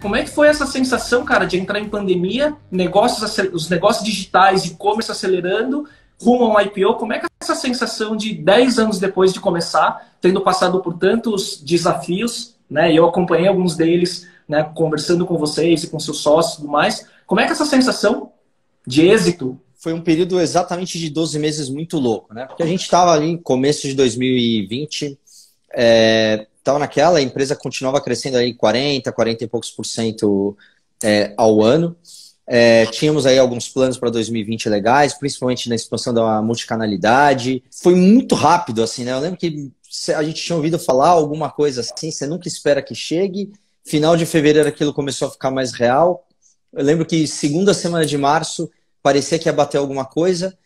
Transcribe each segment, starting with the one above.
Como é que foi essa sensação, cara, de entrar em pandemia, os negócios digitais, e-commerce acelerando, rumo a um IPO? Como é que é essa sensação de 10 anos depois de começar, tendo passado por tantos desafios, né? E eu acompanhei alguns deles, né, conversando com vocês e com seus sócios e tudo mais. Como é que é essa sensação de êxito? Foi um período exatamente de 12 meses muito louco, né? Porque a gente estava ali, começo de 2020, estava naquela, a empresa continuava crescendo aí 40 e poucos por cento ao ano. Tínhamos aí alguns planos para 2020 legais, principalmente na expansão da multicanalidade. Foi muito rápido, assim, né? Eu lembro que a gente tinha ouvido falar alguma coisa assim, você nunca espera que chegue. Final de fevereiro aquilo começou a ficar mais real. Eu lembro que segunda semana de março parecia que ia bater alguma coisa.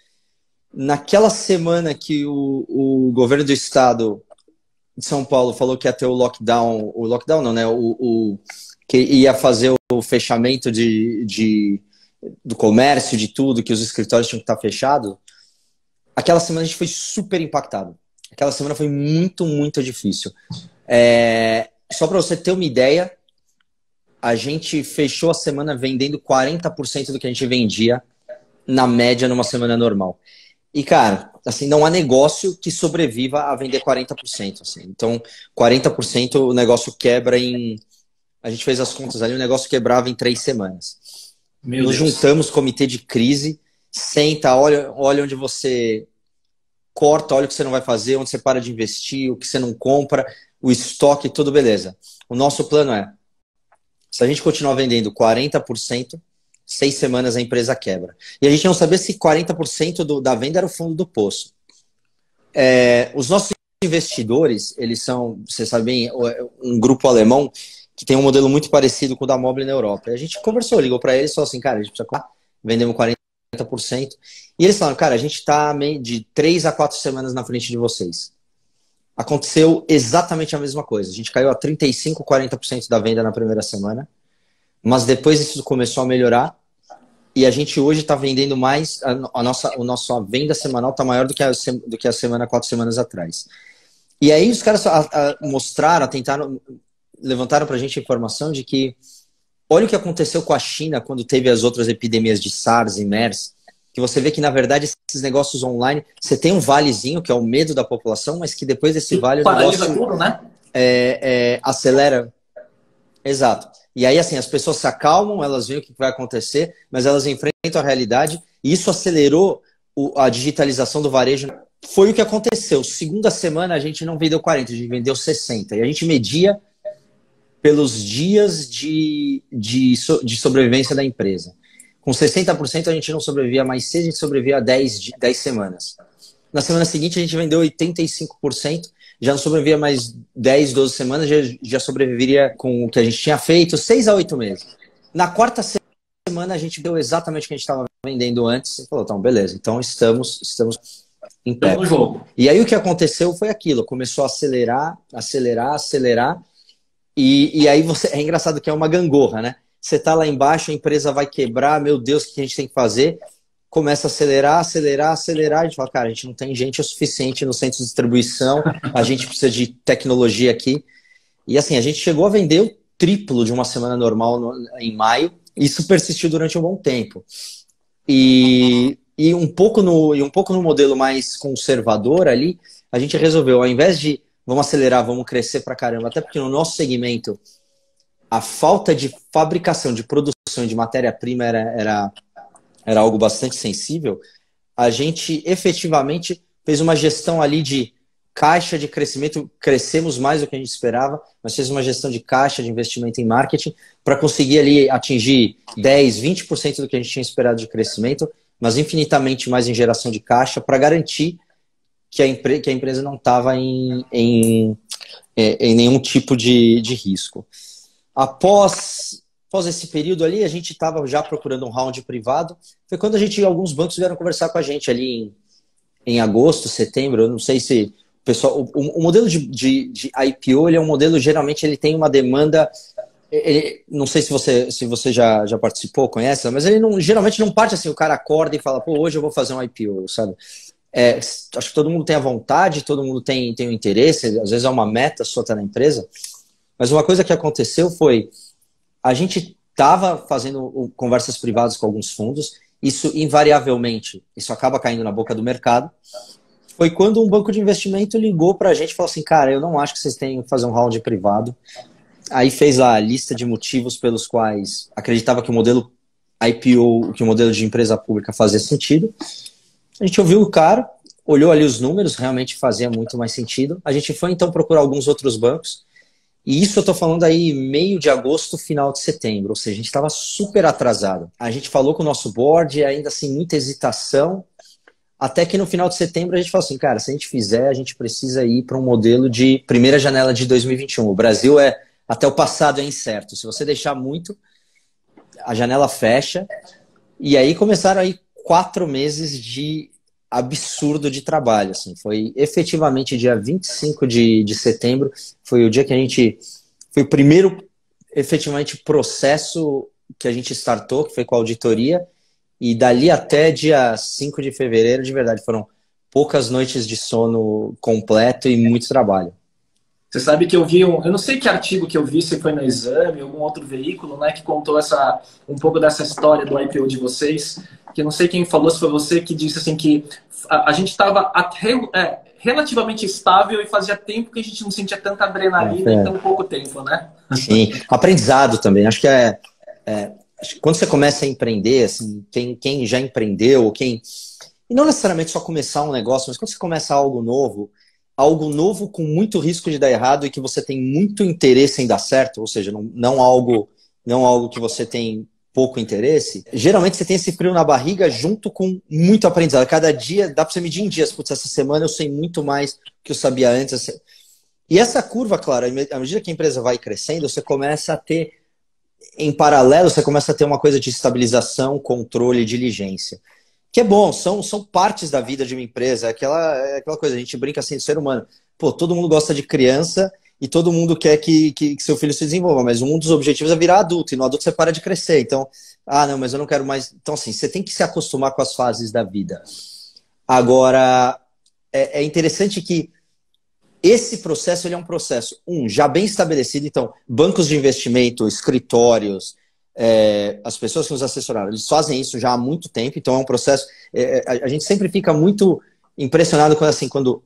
Naquela semana que o governo do estado de São Paulo falou que ia ter o lockdown não, né? Que ia fazer o fechamento do comércio, de tudo, que os escritórios tinham que estar fechados. Aquela semana a gente foi super impactado. Aquela semana foi muito, muito difícil. Só para você ter uma ideia, a gente fechou a semana vendendo 40% do que a gente vendia na média numa semana normal. E, cara, assim, não há negócio que sobreviva a vender 40%. Assim. Então, 40% o negócio quebra em... A gente fez as contas ali, o negócio quebrava em 3 semanas. Nos juntamos, comitê de crise, senta, olha onde você corta, olha o que você não vai fazer, onde você para de investir, o que você não compra, o estoque, tudo beleza. O nosso plano se a gente continuar vendendo 40%, 6 semanas a empresa quebra. E a gente não sabia se 40% da venda era o fundo do poço. Os nossos investidores, eles são, vocês sabem, um grupo alemão que tem um modelo muito parecido com o da Mobile na Europa. E a gente conversou, ligou para eles e falou assim, cara, a gente precisa vendemos 40%. E eles falaram, cara, a gente está de 3 a 4 semanas na frente de vocês. Aconteceu exatamente a mesma coisa. A gente caiu a 35%, 40% da venda na primeira semana. Mas depois isso começou a melhorar. E a gente hoje está vendendo mais. A nossa venda semanal está maior do que a semana 4 semanas atrás. E aí os caras mostraram, tentaram, levantaram para a gente a informação de que olha o que aconteceu com a China quando teve as outras epidemias de SARS e MERS, que você vê que, na verdade, esses negócios online, você tem um valezinho, que é o medo da população, mas que depois desse vale o negócio tudo, né? acelera. Exato. E aí, assim, as pessoas se acalmam, elas veem o que vai acontecer, mas elas enfrentam a realidade, e isso acelerou a digitalização do varejo. Foi o que aconteceu. Segunda semana, a gente não vendeu 40, a gente vendeu 60. E a gente media pelos dias de sobrevivência da empresa. Com 60% a gente não sobrevivia mais 6, a gente sobrevivia a 10 semanas. Na semana seguinte a gente vendeu 85%, já não sobrevivia mais 10, 12 semanas, já sobreviveria com o que a gente tinha feito, 6 a 8 meses. Na quarta semana a gente deu exatamente o que a gente estava vendendo antes e falou, então, beleza, então estamos em pé. No jogo. E aí o que aconteceu foi aquilo, começou a acelerar, e aí é engraçado que é uma gangorra, né? Você tá lá embaixo, a empresa vai quebrar, meu Deus, o que a gente tem que fazer? Começa a acelerar, a gente fala, cara, a gente não tem gente o suficiente no centro de distribuição, a gente precisa de tecnologia aqui. E assim, a gente chegou a vender o triplo de uma semana normal em maio, e isso persistiu durante um bom tempo. E um pouco no modelo mais conservador ali, a gente resolveu, ao invés de vamos acelerar, vamos crescer pra caramba, até porque no nosso segmento a falta de fabricação, de produção de matéria-prima era algo bastante sensível, a gente efetivamente fez uma gestão ali de caixa de crescimento, crescemos mais do que a gente esperava, mas fez uma gestão de caixa, de investimento em marketing, para conseguir ali atingir 10, 20% do que a gente tinha esperado de crescimento, mas infinitamente mais em geração de caixa, para garantir que a empresa não estava em nenhum tipo de risco. Após esse período ali, a gente estava já procurando um round privado. Foi quando alguns bancos vieram conversar com a gente ali em agosto, setembro. Eu não sei se o pessoal... O modelo de IPO, ele é um modelo, geralmente, ele tem uma demanda... não sei se você já participou, conhece, mas ele geralmente não parte assim, o cara acorda e fala, pô, hoje eu vou fazer um IPO, sabe? Acho que todo mundo tem a vontade, todo mundo tem o interesse, às vezes é uma meta sua estar na empresa. Mas uma coisa que aconteceu foi, A gente estava fazendo conversas privadas com alguns fundos, isso invariavelmente, isso acaba caindo na boca do mercado. Foi quando um banco de investimento ligou para a gente e falou assim, cara, eu não acho que vocês tenham que fazer um round privado. Aí fez a lista de motivos pelos quais acreditava que o modelo IPO, que o modelo de empresa pública fazia sentido. A gente ouviu o cara, olhou ali os números, realmente fazia muito mais sentido. A gente foi então procurar alguns outros bancos, e isso eu estou falando aí meio de agosto, final de setembro, ou seja, a gente estava super atrasado. A gente falou com o nosso board, e ainda assim muita hesitação, até que no final de setembro a gente falou assim, cara, se a gente fizer, a gente precisa ir para um modelo de primeira janela de 2021. O Brasil até o passado é incerto. Se você deixar muito, a janela fecha. E aí começaram aí 4 meses de absurdo de trabalho. Assim. Foi efetivamente dia 25 de setembro. Foi o dia que a gente... Foi o primeiro, efetivamente, processo que a gente startou, que foi com a auditoria. E dali até dia 5 de fevereiro, de verdade, foram poucas noites de sono completo e muito trabalho. Você sabe que eu vi eu não sei que artigo que eu vi, se foi no Exame, algum outro veículo, né, que contou um pouco dessa história do IPO de vocês, que eu não sei quem falou, se foi você, que disse assim que a gente estava relativamente estável e fazia tempo que a gente não sentia tanta adrenalina em tão pouco tempo, né? Sim, aprendizado também. Acho que acho que quando você começa a empreender, assim, quem já empreendeu, e não necessariamente só começar um negócio, mas quando você começa algo novo com muito risco de dar errado e que você tem muito interesse em dar certo, ou seja, não algo que você tem pouco interesse, geralmente você tem esse frio na barriga junto com muito aprendizado. Cada dia, dá para você medir em dias. Putz, essa semana eu sei muito mais do que eu sabia antes. E essa curva, claro, à medida que a empresa vai crescendo, você começa a ter, em paralelo, você começa a ter uma coisa de estabilização, controle e diligência. Que é bom, são partes da vida de uma empresa, é aquela coisa, a gente brinca assim, do ser humano. Pô, todo mundo gosta de criança e todo mundo quer que seu filho se desenvolva, mas um dos objetivos é virar adulto, e no adulto você para de crescer. Então, não, mas eu não quero mais... Então, assim, você tem que se acostumar com as fases da vida. Agora, é interessante que esse processo, ele é um processo, já bem estabelecido. Então, bancos de investimento, escritórios... as pessoas que nos assessoraram, eles fazem isso já há muito tempo, então é um processo, a gente sempre fica muito impressionado quando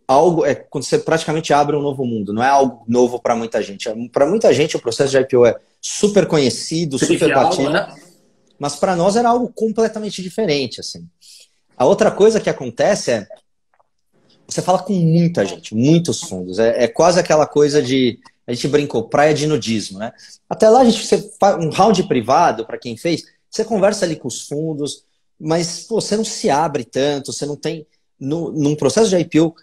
quando você praticamente abre um novo mundo, não é algo novo para muita gente. Para muita gente o processo de IPO é super conhecido, super batido, né? Mas para nós era algo completamente diferente, assim. A outra coisa que acontece é você fala com muita gente, muitos fundos, é quase aquela coisa de... A gente brincou, praia de nudismo, né? Até lá você faz um round privado, para quem fez, você conversa ali com os fundos, mas pô, você não se abre tanto, você não tem... Num processo de IPO,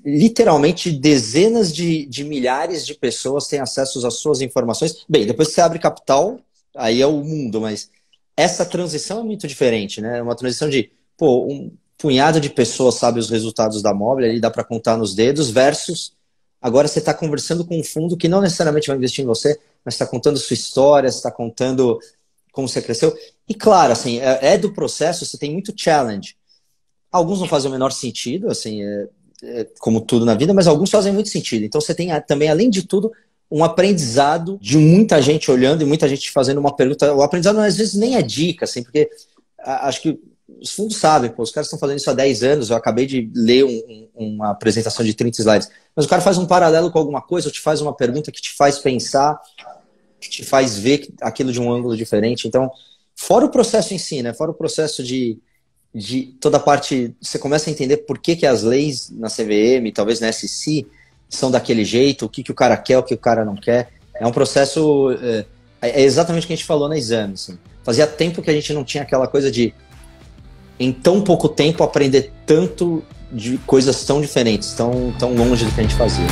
literalmente dezenas de milhares de pessoas têm acesso às suas informações. Bem, depois que você abre capital, aí é o mundo, mas essa transição é muito diferente, né? É uma transição de, pô, um punhado de pessoas sabe os resultados da Mobile, ali dá para contar nos dedos, versus... Agora você está conversando com um fundo que não necessariamente vai investir em você, mas está contando sua história, está contando como você cresceu. E claro, assim, do processo, você tem muito challenge. Alguns não fazem o menor sentido, assim, como tudo na vida, mas alguns fazem muito sentido. Então você tem também, além de tudo, um aprendizado de muita gente olhando e muita gente fazendo uma pergunta. O aprendizado às vezes nem é dica, assim, porque acho que os fundos sabem, pô, os caras estão fazendo isso há 10 anos, eu acabei de ler uma apresentação de 30 slides, mas o cara faz um paralelo com alguma coisa, ou te faz uma pergunta que te faz pensar, que te faz ver aquilo de um ângulo diferente. Então, fora o processo em si, né? Fora o processo de toda a parte, você começa a entender por que as leis na CVM, talvez na SEC, são daquele jeito, o que o cara quer, o que o cara não quer. É um processo, é exatamente o que a gente falou na Exame. Assim. Fazia tempo que a gente não tinha aquela coisa de em tão pouco tempo aprender tanto de coisas tão diferentes, tão longe do que a gente fazia.